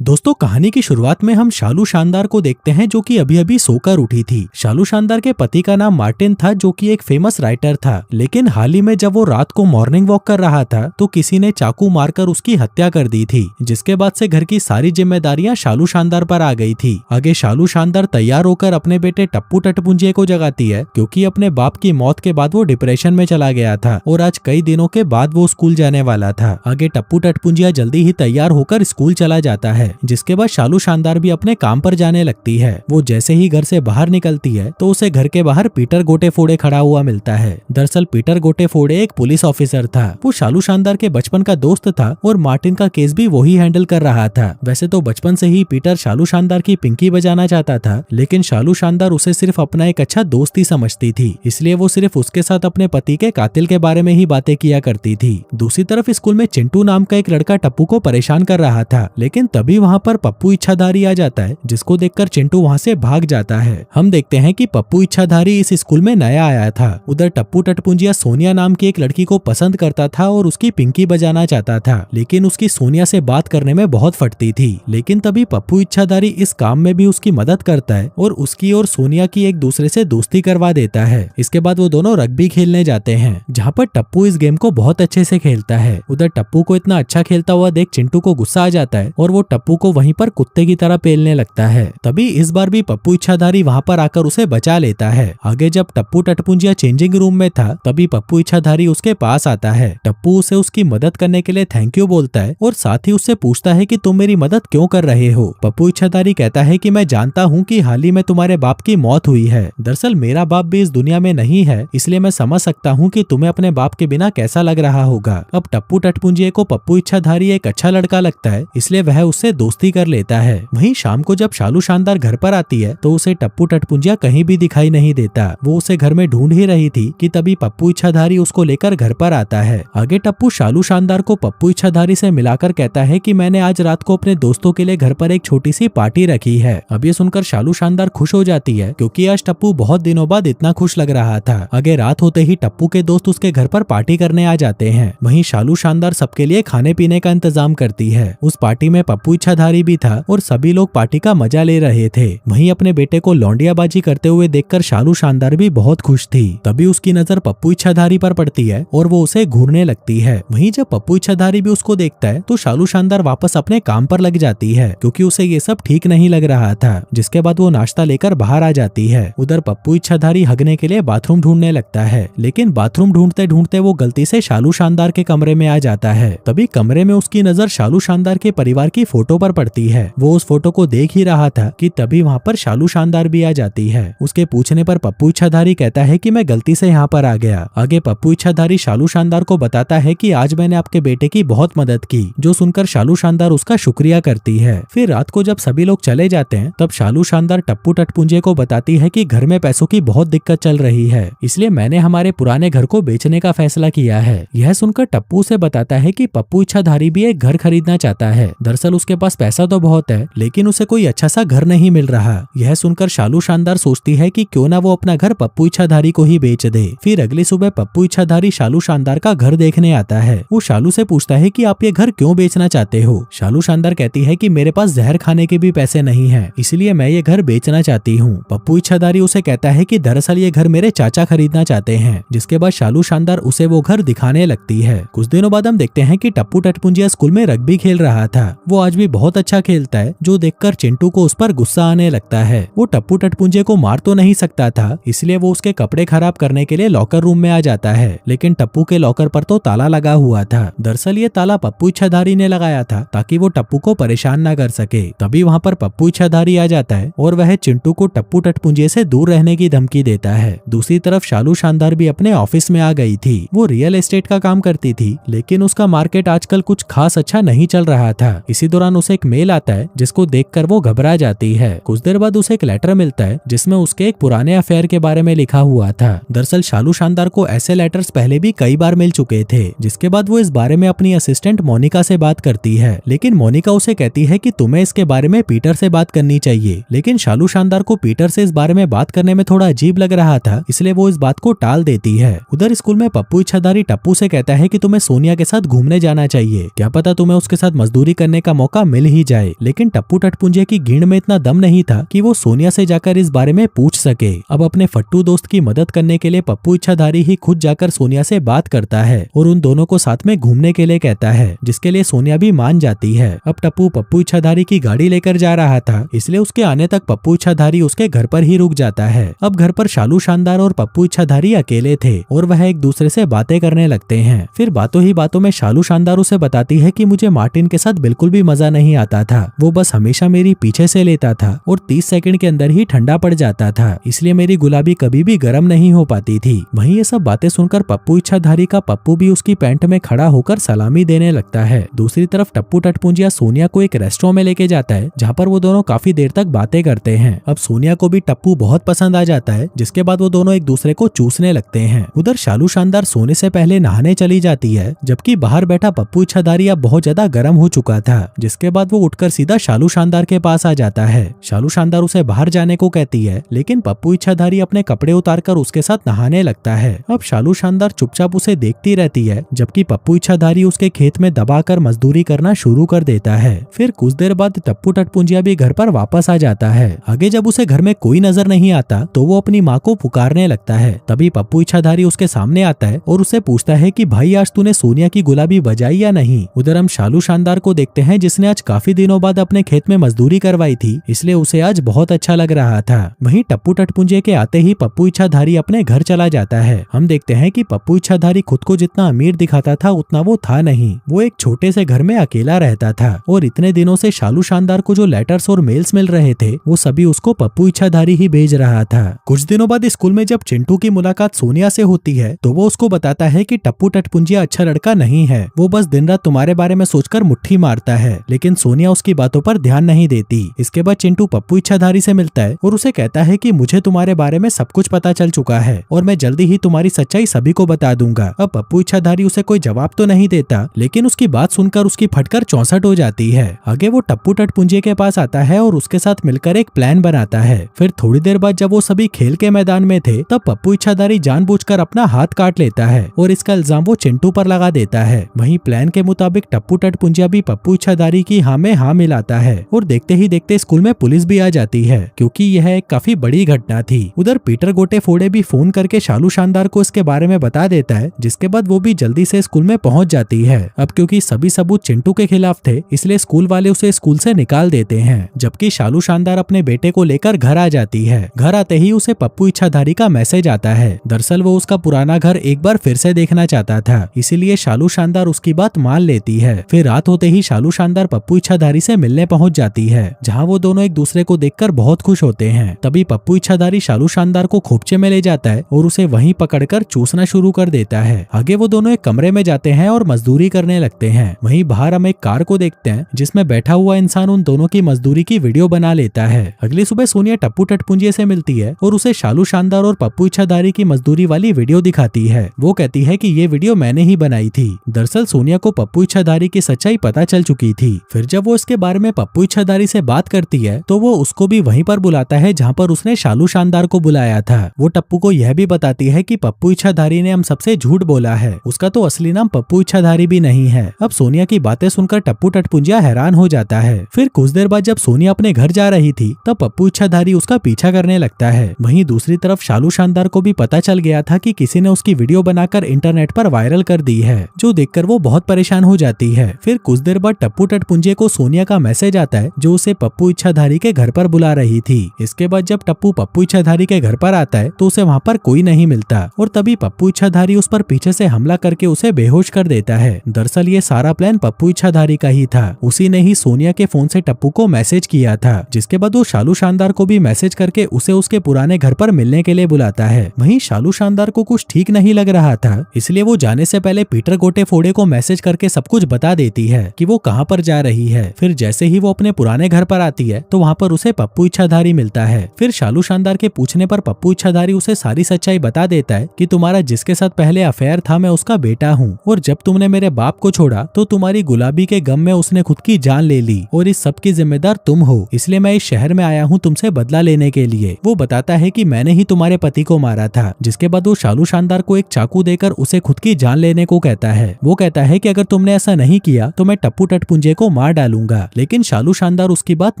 दोस्तों, कहानी की शुरुआत में हम शालू शानदार को देखते हैं जो कि अभी अभी सोकर उठी थी। शालू शानदार के पति का नाम मार्टिन था जो कि एक फेमस राइटर था। लेकिन हाल ही में जब वो रात को मॉर्निंग वॉक कर रहा था तो किसी ने चाकू मारकर उसकी हत्या कर दी थी, जिसके बाद से घर की सारी जिम्मेदारियां शालू शानदार पर आ गई थी। आगे शालू शानदार तैयार होकर अपने बेटे टप्पू टटपुंजिये को जगाती है क्योंकि अपने बाप की मौत के बाद वो डिप्रेशन में चला गया था और आज कई दिनों के बाद वो स्कूल जाने वाला था। आगे टप्पू टटपुंजिया जल्दी ही तैयार होकर स्कूल चला जाता है, जिसके बाद शालू शानदार भी अपने काम पर जाने लगती है। वो जैसे ही घर से बाहर निकलती है तो उसे घर के बाहर पीटर गोटेफोड़े खड़ा हुआ मिलता है। दरअसल पीटर गोटेफोड़े एक पुलिस ऑफिसर था। वो शालू शानदार के बचपन का दोस्त था और मार्टिन का केस भी वही हैंडल कर रहा था। वैसे तो बचपन से ही पीटर शालू शानदार की पिंकी बजाना चाहता था, लेकिन शालू शानदार उसे सिर्फ अपना एक अच्छा दोस्त ही समझती थी, इसलिए वो सिर्फ उसके साथ अपने पति के कातिल के बारे में ही बातें किया करती थी। दूसरी तरफ स्कूल में चिंटू नाम का एक लड़का टप्पू को परेशान कर रहा था, लेकिन तभी वहाँ पर पप्पू इच्छाधारी आ जाता है, जिसको देखकर चिंटू वहाँ से भाग जाता है। हम देखते हैं कि पप्पू इच्छाधारी इस स्कूल में नया आया था। उधर टप्पू टटपुंजिया सोनिया नाम की एक लड़की को पसंद करता था और उसकी पिंकी बजाना चाहता था, लेकिन उसकी सोनिया से बात करने में बहुत फटती थी। लेकिन तभी पप्पू इच्छाधारी इस काम में भी उसकी मदद करता है और उसकी और सोनिया की एक दूसरे से दोस्ती करवा देता है। इसके बाद वो दोनों रग्बी खेलने जाते हैं, जहाँ पर टप्पू इस गेम को बहुत अच्छे से खेलता है। उधर टप्पू को इतना अच्छा खेलता हुआ देख चिंटू को गुस्सा आ जाता है और वो टप्पू को वहीं पर कुत्ते की तरह पेलने लगता है। तभी इस बार भी पप्पू इच्छाधारी वहाँ पर आकर उसे बचा लेता है। आगे जब टप्पू टटपुंजिया चेंजिंग रूम में था तभी पप्पू इच्छाधारी उसके पास आता है। टप्पू उसे उसकी मदद करने के लिए थैंक यू बोलता है और साथ ही उससे पूछता है कि तुम मेरी मदद क्यों कर रहे हो। पप्पू इच्छाधारी कहता है कि मैं जानता हूँ कि हाल ही में तुम्हारे बाप की मौत हुई है। दरअसल मेरा बाप भी इस दुनिया में नहीं है, इसलिए मैं समझ सकता हूँ कि तुम्हें अपने बाप के बिना कैसा लग रहा होगा। अब टप्पू टटपुंजिये को पप्पू इच्छाधारी एक अच्छा लड़का लगता है, इसलिए वह उससे दोस्ती कर लेता है। वहीं शाम को जब शालू शानदार घर पर आती है तो उसे टप्पू टटपुंजिया कहीं भी दिखाई नहीं देता। वो उसे घर में ढूंढ ही रही थी कि तभी पप्पू इच्छाधारी उसको लेकर घर पर आता है। आगे टप्पू शालू शानदार को पप्पू इच्छाधारी से मिलाकर कहता है कि मैंने आज रात को अपने दोस्तों के लिए घर पर एक छोटी सी पार्टी रखी है। अब ये सुनकर शालू शानदार खुश हो जाती है क्योंकि आज टप्पू बहुत दिनों बाद इतना खुश लग रहा था। आगे रात होते ही टप्पू के दोस्त उसके घर पर पार्टी करने आ जाते हैं। वहीं शालू शानदार सबके लिए खाने पीने का इंतजाम करती है। उस पार्टी में पप्पू इच्छाधारी भी था और सभी लोग पार्टी का मजा ले रहे थे। वहीं अपने बेटे को लौंडियाबाजी करते हुए देखकर शालू शानदार भी बहुत खुश थी। तभी उसकी नजर पप्पू इच्छाधारी पर पड़ती है और वो उसे घूरने लगती है। वहीं जब पप्पू इच्छाधारी भी उसको देखता है तो शालू शानदार वापस अपने काम पर लग जाती है क्योंकि उसे ये सब ठीक नहीं लग रहा था। जिसके बाद वो नाश्ता लेकर बाहर आ जाती है। उधर पप्पू इच्छाधारी हगने के लिए बाथरूम ढूंढने लगता है, लेकिन बाथरूम ढूंढते ढूंढते वो गलती से शालू शानदार के कमरे में आ जाता है। तभी कमरे में उसकी नजर शालू शानदार के परिवार की फोटो पर पड़ती है। वो उस फोटो को देख ही रहा था कि तभी वहाँ पर शालू शानदार भी आ जाती है। उसके पूछने पर पप्पू इच्छाधारी कहता है कि मैं गलती से यहाँ पर आ गया। आगे पप्पू इच्छाधारी शालू शानदार को बताता है कि आज मैंने आपके बेटे की बहुत मदद की, जो सुनकर शालू शानदार उसका शुक्रिया करती है। फिर रात को जब सभी लोग चले जाते हैं तब शालू शानदार टप्पू टटपुंजिये को बताती है कि घर में पैसों की बहुत दिक्कत चल रही है, इसलिए मैंने हमारे पुराने घर को बेचने का फैसला किया है। यह सुनकर टप्पू से बताता है कि पप्पू इच्छाधारी भी एक घर खरीदना चाहता है। दरअसल उसके पास पैसा तो बहुत है, लेकिन उसे कोई अच्छा सा घर नहीं मिल रहा। यह सुनकर शालू शानदार सोचती है कि क्यों ना वो अपना घर पप्पू इच्छाधारी को ही बेच दे। फिर अगली सुबह पप्पू इच्छाधारी शालू शानदार का घर देखने आता है। वो शालू से पूछता है कि आप ये घर क्यों बेचना चाहते हो। शालू शानदार कहती है कि मेरे पास जहर खाने के भी पैसे नहीं है, इसलिए मैं ये घर बेचना चाहती हूँ। पप्पू इच्छाधारी उसे कहता है कि दरअसल ये घर मेरे चाचा खरीदना चाहते हैं। जिसके बाद शालू शानदार उसे वो घर दिखाने लगती है। कुछ दिनों बाद हम देखते हैं कि टप्पू टटपुंजिया स्कूल में रग्बी खेल रहा था। वो आज भी बहुत अच्छा खेलता है, जो देखकर चिंटू को उस पर गुस्सा आने लगता है। वो टप्पू टटपुंजिये को मार तो नहीं सकता था, इसलिए वो उसके कपड़े खराब करने के लिए लॉकर रूम में आ जाता है, लेकिन टप्पू के लॉकर पर तो ताला लगा हुआ था। दरअसल ये ताला पप्पू इच्छाधारी ने लगाया था ताकि वो टप्पू को परेशान ना कर सके। तभी वहाँ पर पप्पू इच्छाधारी आ जाता है और वह चिंटू को टप्पू टटपुंजिये से दूर रहने की धमकी देता है। दूसरी तरफ शालू शानदार भी अपने ऑफिस में आ गई थी। वो रियल एस्टेट का काम करती थी, लेकिन उसका मार्केट आजकल कुछ खास अच्छा नहीं चल रहा था। इसी दौरान उसे एक मेल आता है जिसको देखकर वो घबरा जाती है। कुछ देर बाद उसे एक लेटर मिलता है जिसमें उसके एक पुराने अफेयर के बारे में लिखा हुआ था। दरअसल शालू शानदार को ऐसे लेटर्स पहले भी कई बार मिल चुके थे। जिसके बाद वो इस बारे में अपनी असिस्टेंट मोनिका से बात करती है, लेकिन मोनिका उसे कहती है कि तुम्हें इसके बारे में पीटर से बात करनी चाहिए। लेकिन शालू शानदार को पीटर से इस बारे में बात करने में थोड़ा अजीब लग रहा था, इसलिए वो इस बात को टाल देती है। उधर स्कूल में पप्पू इच्छाधारी टप्पू से कहता है कि तुम्हें सोनिया के साथ घूमने जाना चाहिए, क्या पता तुम्हें उसके साथ मजदूरी करने का मौका मिल ही जाए। लेकिन टप्पू टटपुंजे की गींड में इतना दम नहीं था कि वो सोनिया से जाकर इस बारे में पूछ सके। अब अपने फट्टू दोस्त की मदद करने के लिए पप्पू इच्छाधारी ही खुद जाकर सोनिया से बात करता है और उन दोनों को साथ में घूमने के लिए कहता है, जिसके लिए सोनिया भी मान जाती है। अब टप्पू पप्पू इच्छाधारी की गाड़ी लेकर जा रहा था, इसलिए उसके आने तक पप्पू इच्छाधारी उसके घर पर ही रुक जाता है। अब घर पर शालू शानदार और पप्पू इच्छाधारी अकेले थे और वह एक दूसरे से बातें करने लगते हैं। फिर बातों ही बातों में शालू शानदार उसे बताती है कि मुझे मार्टिन के साथ बिल्कुल भी मजा नहीं आता था, वो बस हमेशा मेरी पीछे से लेता था और 30 सेकंड के अंदर ही ठंडा पड़ जाता था, इसलिए मेरी गुलाबी कभी भी गर्म नहीं हो पाती थी। वहीं ये सब बातें सुनकर पप्पू इच्छाधारी का पप्पू भी उसकी पैंट में खड़ा होकर सलामी देने लगता है। दूसरी तरफ टप्पू टटपुंजिया सोनिया को एक रेस्टोरेंट में लेके जाता है, जहाँ पर वो दोनों काफी देर तक बातें करते हैं। अब सोनिया को भी टप्पू बहुत पसंद आ जाता है, जिसके बाद वो दोनों एक दूसरे को चूसने लगते हैं। उधर शालू शानदार सोने से पहले नहाने चली जाती है, जबकि बाहर बैठा पप्पू इच्छाधारी अब बहुत ज्यादा गर्म हो चुका था, जिसके बाद वो उठकर सीधा शालू शानदार के पास आ जाता है। शालू शानदार उसे बाहर जाने को कहती है, लेकिन पप्पू इच्छाधारी अपने कपड़े उतारकर उसके साथ नहाने लगता है। अब शालू शानदार चुपचाप उसे देखती रहती है, जबकि पप्पू इच्छाधारी उसके खेत में दबाकर मजदूरी करना शुरू कर देता है। फिर कुछ देर बाद टप्पू टटपुंजिया भी घर पर वापस आ जाता है। आगे जब उसे घर में कोई नजर नहीं आता तो वो अपनी माँ को पुकारने लगता है। तभी पप्पू इच्छाधारी उसके सामने आता है और उससे पूछता है कि भाई आज तूने सोनिया की गुलाबी बजाई या नहीं। उधर हम शालू शानदार को देखते हैं, जिसने आज काफी दिनों बाद अपने खेत में मजदूरी करवाई थी, इसलिए उसे आज बहुत अच्छा लग रहा था। वहीं टप्पू टटपुंजे के आते ही पप्पू इच्छाधारी अपने घर चला जाता है। हम देखते हैं कि पप्पू इच्छाधारी खुद को जितना अमीर दिखाता था उतना वो था नहीं। वो एक छोटे से घर में अकेला रहता था और इतने दिनों से शालू शानदार को जो लेटर्स और मेल्स मिल रहे थे वो सभी उसको पप्पू इच्छाधारी ही भेज रहा था। कुछ दिनों बाद स्कूल में जब चिंटू की मुलाकात सोनिया से होती है तो वो उसको बताता है कि टप्पू टटपुंजिया अच्छा लड़का नहीं है, वो बस दिन रात तुम्हारे बारे में सोचकर मुट्ठी मारता है। लेकिन सोनिया उसकी बातों पर ध्यान नहीं देती। इसके बाद चिंटू पप्पू इच्छाधारी से मिलता है और उसे कहता है कि मुझे तुम्हारे बारे में सब कुछ पता चल चुका है और मैं जल्दी ही तुम्हारी सच्चाई सभी को बता दूंगा। अब पप्पू इच्छाधारी उसे कोई जवाब तो नहीं देता, लेकिन उसकी बात सुनकर उसकी फटकर 64 हो जाती है। आगे वो टप्पू टटपुंजिया के पास आता है और उसके साथ मिलकर एक प्लान बनाता है। फिर थोड़ी देर बाद जब वो सभी खेल के मैदान में थे तब पप्पू इच्छाधारी जानबूझकर अपना हाथ काट लेता है और इसका इल्जाम वो चिंटू पर लगा देता है। वहीं प्लान के मुताबिक टप्पू टटपुंजिया भी पप्पू इच्छाधारी की हाँ में हाँ मिलाता है और देखते ही देखते स्कूल में पुलिस भी आ जाती है, क्योंकि यह एक काफी बड़ी घटना थी। उधर पीटर गोटे फोड़े भी फोन करके शालू शानदार को इसके बारे में बता देता है, जिसके बाद वो भी जल्दी से स्कूल में पहुंच जाती है। अब क्योंकि सभी सबूत चिंटू के खिलाफ थे, इसलिए स्कूल वाले उसे स्कूल से निकाल देते हैं, जबकि शालू शानदार अपने बेटे को लेकर घर आ जाती है। घर आते ही उसे पप्पू इच्छाधारी का मैसेज आता है। दरअसल वो उसका पुराना घर एक बार फिर से देखना चाहता था, इसीलिए शालू शानदार उसकी बात मान लेती है। फिर रात होते ही शालू शानदार पप्पू इच्छाधारी से मिलने पहुंच जाती है, जहां वो दोनों एक दूसरे को देखकर बहुत खुश होते हैं। तभी पप्पू इच्छाधारी शालू शानदार को खोपचे में ले जाता है और उसे वहीं पकड़कर चूसना शुरू कर देता है। आगे वो दोनों एक कमरे में जाते हैं और मजदूरी करने लगते हैं। वहीं बाहर हम एक कार को देखते हैं, जिसमें बैठा हुआ इंसान उन दोनों की मजदूरी की वीडियो बना लेता है। अगली सुबह सोनिया टप्पू टटपुंजिया से मिलती है और उसे शालू शानदार और पप्पू इच्छाधारी की मजदूरी वाली वीडियो दिखाती है। वो कहती है कि ये वीडियो मैंने ही बनाई थी। दरअसल सोनिया को पप्पू इच्छाधारी की सच्चाई पता चल चुकी थी। फिर जब वो इसके बारे में पप्पू इच्छाधारी से बात करती है तो वो उसको भी वहीं पर बुलाता है जहाँ पर उसने शालू शानदार को बुलाया था। वो टप्पू को यह भी बताती है कि पप्पू इच्छाधारी ने हम सबसे झूठ बोला है, उसका तो असली नाम पप्पू इच्छाधारी भी नहीं है। अब सोनिया की बातें सुनकर टप्पू टटपुंजिया हैरान हो जाता है। फिर कुछ देर बाद जब सोनिया अपने घर जा रही थी तब पप्पू इच्छाधारी उसका पीछा करने लगता है। वहीं दूसरी तरफ शालू शानदार को भी पता चल गया था कि किसी ने उसकी वीडियो बनाकर इंटरनेट पर वायरल कर दी है, जो देखकर वो बहुत परेशान हो जाती है। फिर कुछ देर बाद टप्पू टटपुंजिया को सोनिया का मैसेज आता है, जो उसे पप्पू इच्छाधारी के घर पर बुला रही थी। इसके बाद जब टप्पू पप्पू इच्छाधारी के घर पर आता है तो उसे वहाँ पर कोई नहीं मिलता और तभी पप्पू इच्छाधारी उस पर पीछे से हमला करके उसे बेहोश कर देता है। दरअसल ये सारा प्लान पप्पू इच्छाधारी का ही था। उसी ने ही सोनिया के फोन से टप्पू को मैसेज किया था, जिसके बाद वो शालू शानदार को भी मैसेज करके उसे उसके पुराने घर पर मिलने के लिए बुलाता है। वहीं शालू शानदार को कुछ ठीक नहीं लग रहा था, इसलिए वो जाने से पहले पीटर गोटे फोड़े को मैसेज करके सब कुछ बता देती है कि वो कहाँ पर जा रही है। फिर जैसे ही वो अपने पुराने घर पर आती है तो वहाँ पर उसे पप्पू इच्छाधारी मिलता है। फिर शालू शानदार के पूछने पर पप्पू इच्छाधारी उसे सारी सच्चाई बता देता है कि तुम्हारा जिसके साथ पहले अफेयर था मैं उसका बेटा हूँ, और जब तुमने मेरे बाप को छोड़ा तो तुम्हारी गुलाबी के गम में उसने खुद की जान ले ली और इस सब की जिम्मेदार तुम हो, इसलिए मैं इस शहर में आया हूँ तुमसे बदला लेने के लिए। वो बताता है कि मैंने ही तुम्हारे पति को मारा था, जिसके बाद वो शालू शानदार को एक चाकू देकर उसे खुद की जान लेने को कहता है। वो कहता है कि अगर तुमने ऐसा नहीं किया तो मैं टप्पू टटपुंजे को मार डालूंगा। लेकिन शालू शानदार उसकी बात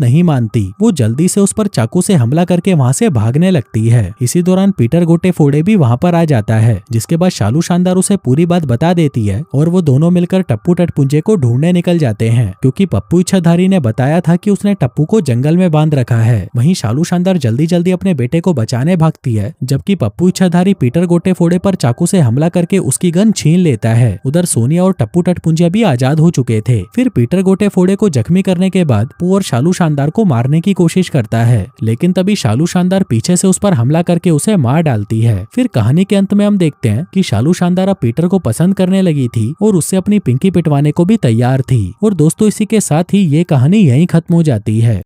नहीं मानती। वो जल्दी से उस पर चाकू से हमला करके वहाँ से भागने लगती है। इसी दौरान पीटर गोटे फोड़े भी वहाँ पर आ जाता है, जिसके बाद शालू शानदार उसे पूरी बात बता देती है और वो दोनों मिलकर टप्पू टटपुंजे को ढूंढने निकल जाते हैं, क्योंकि पप्पू इच्छाधारी ने बताया था कि उसने टप्पू को जंगल में बांध रखा है। वहीं शालू शानदार जल्दी जल्दी अपने बेटे को बचाने भागती है, जबकि पप्पू इच्छाधारी पीटर गोटे फोड़े पर चाकू से हमला करके उसकी गन छीन लेता है। उधर सोनिया और टप्पू टटपुंजिया भी आजाद हो चुके थे। फिर पीटर गोटे फोड़े को जख्मी करने के बाद पप्पू और शालू शानदार को मारने की कोशिश करता है, लेकिन तभी शालू शानदार पीछे से उस पर हमला करके उसे मार डालती है। फिर कहानी के अंत में हम देखते हैं कि शालू शानदार अब पीटर को पसंद करने लगी थी और उससे अपनी पिंकी पिटवाने को भी तैयार थी। और दोस्तों, इसी के साथ ही ये कहानी यहीं खत्म हो जाती है।